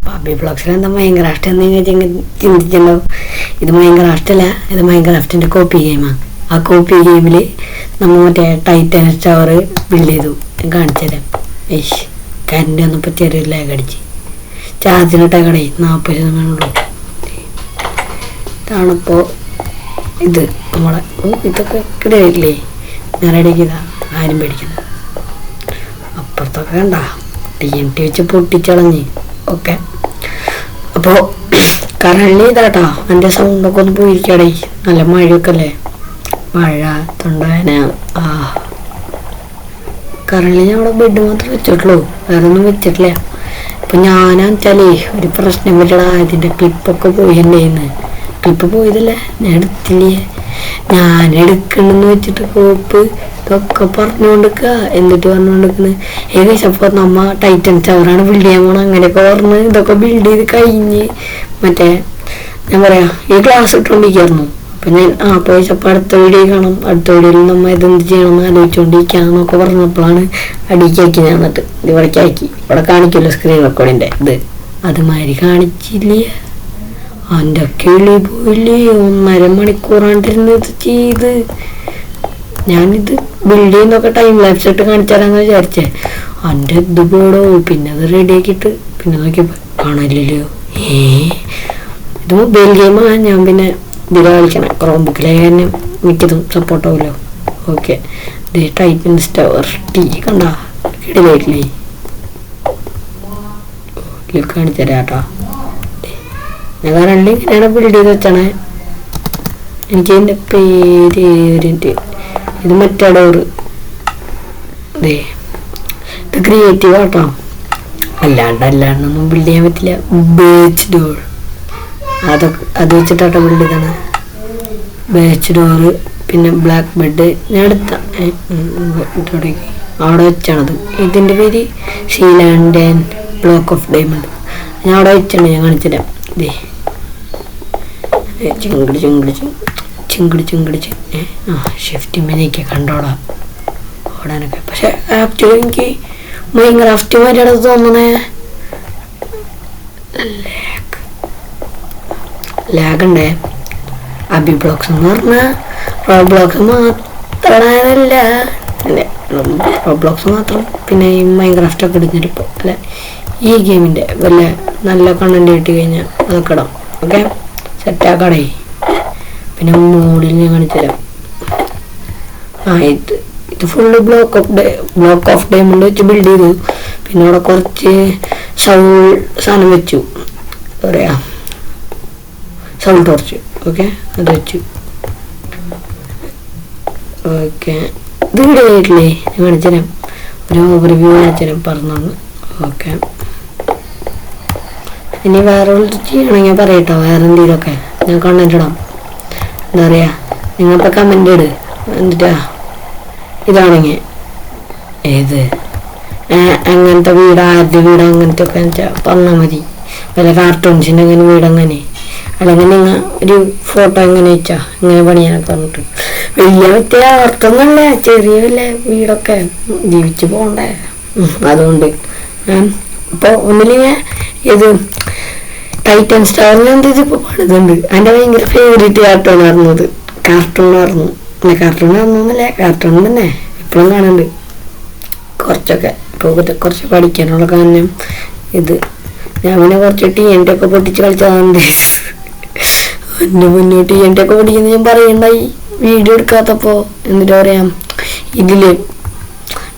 പബ്ബി ബ്ലോഗ്സിൽ എന്താ മൈൻക്രാഫ്റ്റ് എന്ന് ചിന്തിച്ചിട്ടുണ്ടാവും. ഇത് മൈൻക്രാഫ്റ്റല്ല, ഇത് മൈൻക്രാഫ്റ്റിൻ്റെ കോപ്പി ഗെയിമാണ്. ആ കോപ്പി ഗെയിമിൽ നമ്മൾ മറ്റേ ടൈറ്റാനിക് ടവർ ബിൽഡ് ചെയ്തു. ഞാൻ കാണിച്ചു തരാം. കറണ്ട് വന്നപ്പോൾ ചെറിയൊരു ലാഗ് അടിച്ച് ചാർജിനിട്ട കടയിൽ 40% ഇതാണിപ്പോൾ. ഇത് നമ്മളെ ഇതൊക്കെ കിടയില്ലേ, ഞാൻ റെഡിയാക്കിയതാ, ആരും പേടിക്കുന്നത്. അപ്പുറത്തൊക്കെ കണ്ട TNT വെച്ച് പൊട്ടിച്ചളഞ്ഞ്. ഓക്കെ, അപ്പോൾ കറള്ളി ഇതാട്ടോ. എൻ്റെ സൗണ്ടൊക്കെ ഒന്ന് പോയിരിക്കടേ, നല്ല മഴയൊക്കെ അല്ലേ, മഴ തൊണ്ടവേന. കറള്ളി ഞാൻ അവിടെ ബെഡ് മാത്രമേ വെച്ചിട്ടുള്ളൂ, വേറെ ഒന്നും വെച്ചിട്ടില്ല. ഇപ്പം ഞാനെന്നുവെച്ചാലേ ഒരു പ്രശ്നം പറ്റടാ, ഇതിൻ്റെ ക്ലിപ്പൊക്കെ പോയില്ലേന്ന്. ക്ലിപ്പ് പോയതല്ലേ, ഞാൻ എടുത്തില്ലേ. ഞാൻ എടുക്കണമെന്ന് വെച്ചിട്ട് കോപ്പ് ഇതൊക്കെ പറഞ്ഞുകൊണ്ടിരിക്കുക. എന്നിട്ട് പറഞ്ഞുകൊണ്ടിരിക്കുന്നത് ഏകദേശം അപ്പോൾ നമ്മ ടൈറ്റൻ ടവറാണ് ബിൽഡ് ചെയ്യാൻ പോകണം, അങ്ങനെയൊക്കെ പറഞ്ഞ് ഇതൊക്കെ ബിൽഡ് ചെയ്ത് കഴിഞ്ഞ് മറ്റേ ഞാൻ പറയാം ഈ ക്ലാസ് ഇട്ടുകൊണ്ടിരിക്കുകയായിരുന്നു. അപ്പം ഞാൻ പോയപ്പോൾ അടുത്ത വീഡിയോ കാണാം, അടുത്ത വീഡിയോയിൽ നമ്മൾ ഇതെന്ത് ചെയ്യണമെന്ന് ആലോചിച്ചുകൊണ്ടിരിക്കുകയെന്നൊക്കെ പറഞ്ഞപ്പോഴാണ് അടിക്കാക്കി. ഞാൻ എന്നിട്ട് ഇവിടേക്കാക്കി, ഇവിടെ കാണിക്കുമല്ലോ സ്ക്രീൻ റെക്കോർഡിൻ്റെ ഇത്, അതുമാതിരി കാണിച്ചില്ലേ. എൻ്റെ കിളി പോയില്ലേ, 1.5 മണിക്കൂറാണ്ടിരുന്ന് ഇത് ചെയ്ത്. ഞാനിത് ബിൽഡ് ചെയ്യുന്നൊക്കെ ടൈം ലാപ്സ് ഇട്ട് കാണിച്ചു തരാമെന്ന് വിചാരിച്ചേ. എൻ്റെ ഇത് പോടോ. പിന്നെ അത് റെഡിയാക്കിയിട്ട് പിന്നെ നോക്കിയപ്പോൾ കാണാനില്ലല്ലോ. ഇത് മൊബൈൽ ഗെയിമാണ്. ഞാൻ പിന്നെ ഇതിൽ കളിക്കണം, ക്രോം ബുക്കിലെ തന്നെ മിക്കതും സപ്പോർട്ടാവുമല്ലോ. ഓക്കെ, ഇത് ടൈറ്റൻസ് ടവർ കണ്ട കിടിലായിട്ടില്ലേ, കാണിച്ചു തരാം കേട്ടോ. ഞാൻ കാരണം ഇങ്ങനെയാണ് ബിൽഡ് ചെയ്ത് വെച്ചാണ്. എനിക്ക് ഇതിൻ്റെ പേര് ഇത് മറ്റേ ഡോറ്, ഇത് ക്രിയേറ്റീവ് ആട്ടോ, അല്ലാണ്ടൊന്നും ബിൽഡ് ചെയ്യാൻ പറ്റില്ല. ബേച്ച് ഡോർ അതൊക്കെ അത് വെച്ചിട്ടാട്ടോ ബിൽഡ് ചെയ്താണ്. ബേച്ച് ഡോറ് പിന്നെ ബ്ലാക്ക് ബെഡ് ഞാൻ എടുത്ത അവിടെ വെച്ചാണത്. ഇതിൻ്റെ പേര് സീലാൻഡ് ആൻഡ് ബ്ലോക്ക് ഓഫ് ഡയമണ്ട്. ഞാൻ അവിടെ വെച്ചാണ്, ഞാൻ കാണിച്ചുതരാം. ചിങ്കിടി ഷിഫ്റ്റ് മെനൊക്കെ കണ്ടോടാ ഓടാനൊക്കെ. പക്ഷെ ആക്ച്വലി എനിക്ക് മൈൻക്രാഫ്റ്റ് മാതിരിയാണ് തോന്നണേ. ലാഗ് ഉണ്ടേ. അബി ബ്ലോക്സ് എന്ന് പറഞ്ഞാൽ റോബ്ലോക്സ് മാത്രമല്ല, റോബ്ലോക്സ് മാത്രം പിന്നെ ഈ മൈൻക്രാഫ്റ്റൊക്കെ എടുത്തിട്ടിപ്പോൾ അല്ലെ. ഈ ഗെയിമിൻ്റെ വല്ല നല്ല കണ്ടന്റ് കിട്ടി കഴിഞ്ഞാൽ അതൊക്കെ ഇടാം. ഓക്കെ, സെറ്റാക്കടേ. പിന്നെ മോഡിൽ ഞാൻ കാണിച്ചുതരാം. ഇത് ഫുള്ള് ബ്ലോക്ക് ഓഫ് ഡയമണ്ട് വെച്ച് ബിൽഡ് ചെയ്തു. പിന്നെ അവിടെ കുറച്ച് സാധനം വെച്ചു, പറയാ സൗൾ ടോർച്ച്. ഓക്കെ, അത് വെച്ചു. ഓക്കെ, ഇത് വീഡിയോ ആയിട്ടില്ലേ, ഞാൻ കാണിച്ചുതരാം. ഒരു ഓവർവ്യൂ കാണിച്ചുതരാം പറഞ്ഞോന്ന്. ഓക്കെ, ഇനി വേറെ ചെയ്യണമെങ്കിൽ പറയട്ടോ, വേറെ എന്തെങ്കിലുമൊക്കെ ഞാൻ കണ്ടന്റ് ഇടാം. എന്താ പറയുക, നിങ്ങളിപ്പോൾ കമൻ്റ് ഇട്. എന്നിട്ടാ ഇതാണെങ്കിൽ ഏത് അങ്ങനത്തെ വീട്, ആരുടെ വീട്, അങ്ങനത്തെ ഒക്കെ വെച്ചാൽ പറഞ്ഞാൽ മതി. വല്ല കാർട്ടൂൺസിൻ്റെ അങ്ങനെ വീട് അങ്ങനെ, അല്ലെങ്കിൽ നിങ്ങൾ ഒരു ഫോട്ടോ എങ്ങനെ വെച്ചാൽ ഇങ്ങനെ പണിയാനൊക്കെ പറഞ്ഞിട്ട്. വലിയ വ്യക്തി അർത്ഥമൊന്നുമല്ല, ചെറിയ വല്ല വീടൊക്കെ ജീവിച്ച് പോകണ്ടേ. അതുകൊണ്ട് ഇപ്പോൾ ഒന്നില്ലെങ്കിൽ ഇത് ടൈറ്റൻ സ്റ്റാറിന് എന്ത് ഇതിപ്പോൾ പണിതുണ്ട്. എൻ്റെ ഭയങ്കര ഫേവറേറ്റ് കാർട്ടൂണായിരുന്നു അത്. കാർട്ടൂണായിരുന്നു എന്നല്ല, കാർട്ടൂൺ തന്നെ ഇപ്പോഴും കാണുന്നുണ്ട് കുറച്ചൊക്കെ. ഇപ്പോൾ കുറച്ച് പഠിക്കാനുള്ള കാരണം ഇത്. ഞാൻ പിന്നെ കുറച്ച് TNT ഒക്കെ പൊട്ടിച്ച് കളിച്ചതുകൊണ്ട് എൻ്റെ മുന്നോട്ട് TNT ഒക്കെ പൊട്ടിക്കുന്നത് ഞാൻ പറയണ്ടായി വീഡിയോ എടുക്കാത്തപ്പോൾ. എന്നിട്ട് പറയാം, ഇതിൽ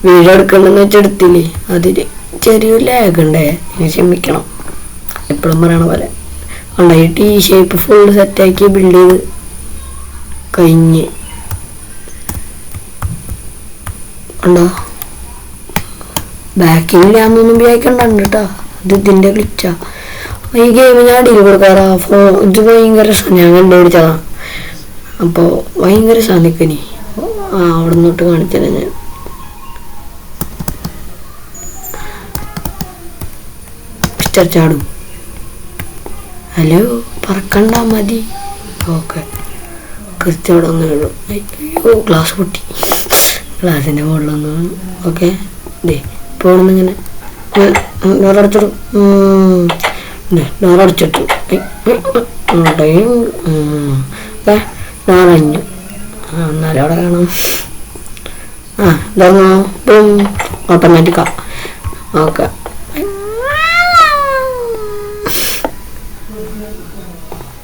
വീഡിയോ എടുക്കണമെന്ന് വെച്ചെടുത്തില്ലേ, അതിൽ ചെറിയൊരു ലാഗ് ഉണ്ടേ, ഞാൻ ക്ഷമിക്കണം. എപ്പോഴും പറയണ പോലെ ഉണ്ടായി. T ഷേപ്പ് ഫുള്ള് സെറ്റാക്കി ബിൽഡ് ചെയ്ത് കഴിഞ്ഞ് ഉണ്ടോ. ബാക്കിൽ ഞാനൊന്നും ഉപയോഗിക്കണ്ടുണ്ട് കേട്ടോ. ഇത് ഇതിൻ്റെ ഗ്ലിച്ചാ. ഈ ഗെയിം ഞാൻ അടിയിൽ കൊടുക്കാറാ. ഇത് ഭയങ്കര ഞാൻ കണ്ടുപിടിച്ചതാ. അപ്പോൾ ഭയങ്കര സാധിക്കനി അവിടെ നിന്നോട്ട് കാണിച്ചത് ഞാൻ. മിസ്റ്റർ ചാടു, ഹലോ, പറക്കണ്ട മതി. ഓക്കെ, കൃത്യവിടെ ഒന്ന് വീഴും. അയ്യോ, ഗ്ലാസ് പൊട്ടി, ഗ്ലാസിൻ്റെ മുകളിലൊന്ന് വീണു. ഓക്കെ, ദേ ഇപ്പോൾ ഇങ്ങനെ ഒരിടത്തോട് ഡോറടിച്ചിട്ടു ഡോറഞ്ഞു. എന്നാലും അവിടെ കാണാം. ഇതാ ഓട്ടോമാറ്റിക്കാ. Okay,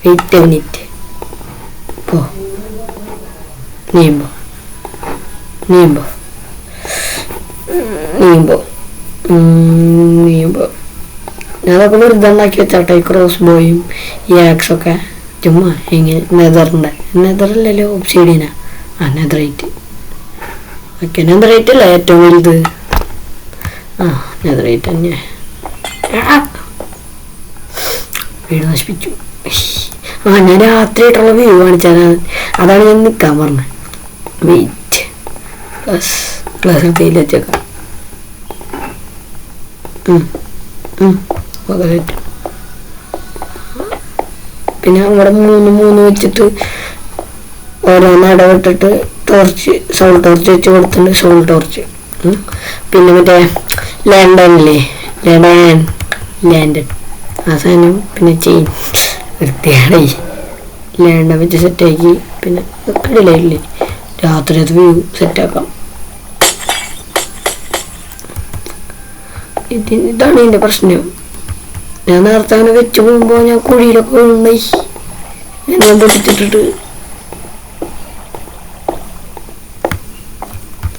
wait minute. പോ നീമ്പോ നീമ്പോ നീമ്പോ നീമ്പോ ഞാനതൊക്കെ വെറുതെ ഉണ്ടാക്കി വെച്ചാട്ടെ. ഈ ക്രോസ് ബോയും ഈ ആക്സൊക്കെ ചുമ്മാ ഇങ്ങനെ നെതറിൻ്റെ നെതറല്ലല്ലോ ഒബ്സിഡിയനാ. നെതറൈറ്റ്. ഓക്കെ, നെതറൈറ്റ് അല്ലേ ഏറ്റവും വലുത്? നെതറൈറ്റ് തന്നെ. വീട് നശിപ്പിച്ചു. ഞാൻ രാത്രിയായിട്ടുള്ള വ്യൂ കാണിച്ചാൽ അതാണ് ഞാൻ നിൽക്കാൻ പറഞ്ഞത്. വെയിറ്റ് പ്ലസ് എടുത്തേൽ വെച്ചേക്കാം. പിന്നെ അവിടെ മൂന്ന് വെച്ചിട്ട് ഓരോന്ന് ഇടവിട്ടിട്ട് ടോർച്ച് സോൾ ടോർച്ച് വെച്ച് കൊടുത്തിട്ടുണ്ട്. Soul torch. പിന്നെ മറ്റേ ലാൻഡനില്ലേ, ലാൻഡൻ ആ സാധനം. പിന്നെ ചെയിൻ വൃത്തിയായി ലാൻഡൻ വെച്ച് സെറ്റാക്കി. പിന്നെ കടയിലായില്ലേ രാത്രി അത് വ്യൂ സെറ്റാക്കാം. ഇതാണ് എൻ്റെ പ്രശ്നം. ഞാൻ നേരത്തെ അങ്ങനെ വെച്ച് പോകുമ്പോൾ ഞാൻ കുഴിയിലൊക്കെ ഉണ്ടായി ഞാൻ പൊട്ടിച്ചിട്ടിട്ട്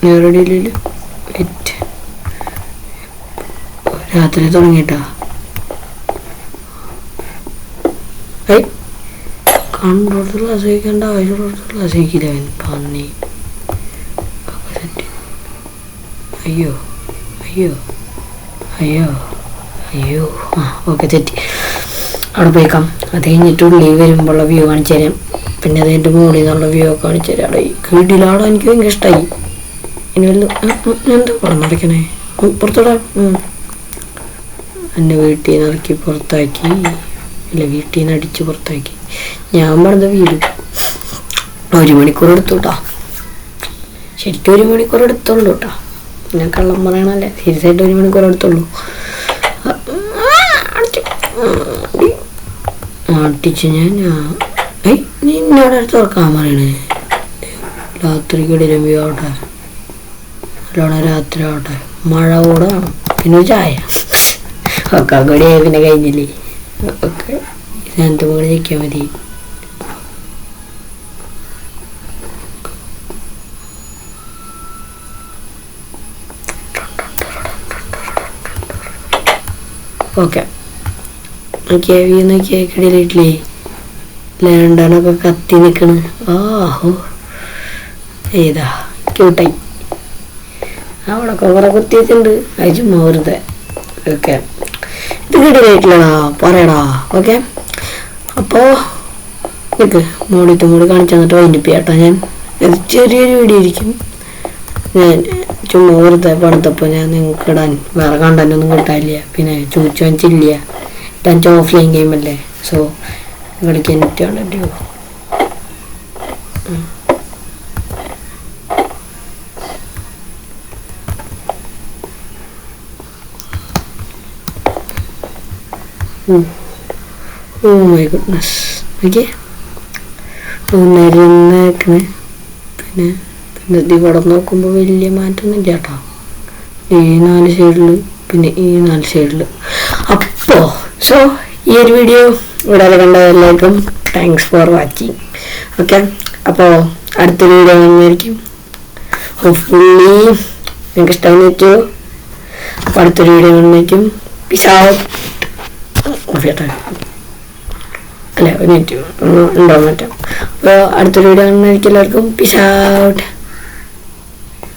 നേരടിയില്ല. വെയിറ്റ്, രാത്രി തുടങ്ങിയിട്ടാ. കണ്ടോടത്ത് ക്ലാസ് കഴിക്കേണ്ട ആവശ്യമുള്ളടത്ത് ക്ലാസ് കഴിക്കില്ല പന്നി. അയ്യോ അയ്യോ അയ്യോ അയ്യോ. ഓക്കെ, തെറ്റി. അവിടെ പോയിക്കാം. അത് കഴിഞ്ഞിട്ട് ഉള്ളിൽ വരുമ്പോഴുള്ള വ്യൂ കാണിച്ചു തരാം. പിന്നെ അത് എൻ്റെ മുകളിൽ നിന്നുള്ള വ്യൂ ഒക്കെ കാണിച്ചു തരാം. അവിടെ കീടിലാടെ എനിക്ക് ഭയങ്കര ഇഷ്ടമായി. ഇനി വല്ല എന്താ പടം നടക്കണേ പുറത്തോടെ. എൻ്റെ വീട്ടിൽ നിന്ന് ഇറക്കി പുറത്താക്കി. ഇല്ല, വീട്ടിൽ നിന്ന് അടിച്ച് പുറത്താക്കി. ഞാൻ പറഞ്ഞ വീട് 1 മണിക്കൂർ എടുത്തു കേട്ടോ. ശരിക്കും 1 മണിക്കൂർ എടുത്തുള്ളൂ കേട്ടോ. ഞാൻ കള്ളം പറയണല്ലേ, സീരിയസ് ആയിട്ട് 1 മണിക്കൂർ എടുത്തുള്ളൂ. അടിച്ച് ഞാൻ നിന്നോട് അടുത്ത് തുറക്കാൻ പറയണേ. രാത്രിക്കിടയിലും വ്യൂ ആവട്ടെ, നല്ലോണം രാത്രി ആവട്ടെ, മഴ കൂടെ വേണം, പിന്നെ ചായ ഒക്കെ കൂടി പിന്നെ കഴിഞ്ഞില്ലേ. ഓക്കെ, ഇതിനകത്ത് കൂടെ നിൽക്കാൻ മതി. ഓക്കെ, നോക്കിയാ വ്യൂ നോക്കിയാ കിടയിലിട്ടില്ലേ ലാൻഡനൊക്കെ കത്തി നിൽക്കണ്. ആഹോ ഏതാ ക്യൂട്ടായി. അവിടെ കുറെ കുത്തി വെച്ചിട്ടുണ്ട്. അത് ചുമ്മാ വെറുതെ. ഓക്കെ, ഇത് കിടയിലിട്ടില്ലടാ പറയടാ. ഓക്കെ, അപ്പോൾ നിൽക്ക് മോളിത്ത് മൂടി കാണിച്ചു തന്നിട്ട് വൈൻഡപ്പ് ചെയ്യാട്ടോ. ഞാൻ ചെറിയൊരു വീഡിയോ ഇരിക്കും. ഞാൻ ചുമ്മാ വെറുതെ പണിതപ്പോൾ ഞാൻ നിങ്ങൾക്ക് ഇടാൻ വേറെ കണ്ടൻ്റൊന്നും കിട്ടാനില്ല. പിന്നെ ചോദിച്ചു വാങ്ങിച്ചില്ല. ഇടാൻ ഓഫ്ലൈൻ ഗെയിമല്ലേ, സോ കളിക്കാൻ നെറ്റ് കണ്ടോ. Oh my goodness. ഓക്കെ, നേരിക്കണേ. പിന്നെ ഇവിടെ നോക്കുമ്പോൾ വലിയ മാറ്റമൊന്നും ഇല്ല കേട്ടോ. ഈ 4 സൈഡിൽ പിന്നെ ഈ 4 സൈഡിൽ. അപ്പോൾ സോ ഈ ഒരു വീഡിയോ ഇവിടെ കണ്ട എല്ലാവർക്കും താങ്ക്സ് ഫോർ വാച്ചിങ്. ഓക്കെ, അപ്പോൾ അടുത്തൊരു വീഡിയോ കാണുന്നതായിരിക്കും. ഹോപ്പ്ഫുള്ളി നിങ്ങൾക്ക് ഇഷ്ടമെന്ന് വെച്ചു. അപ്പോൾ അടുത്തൊരു വീഡിയോ കാണുന്നതായിരിക്കും. Peace out. അല്ല, ഒരു മിനിറ്റ് ഉണ്ടോ മാറ്റാം. അപ്പോൾ അടുത്തൊരു വീഡിയോ കാണുന്നതായിരിക്കും. എല്ലാവർക്കും പീസ് ഔട്ട്.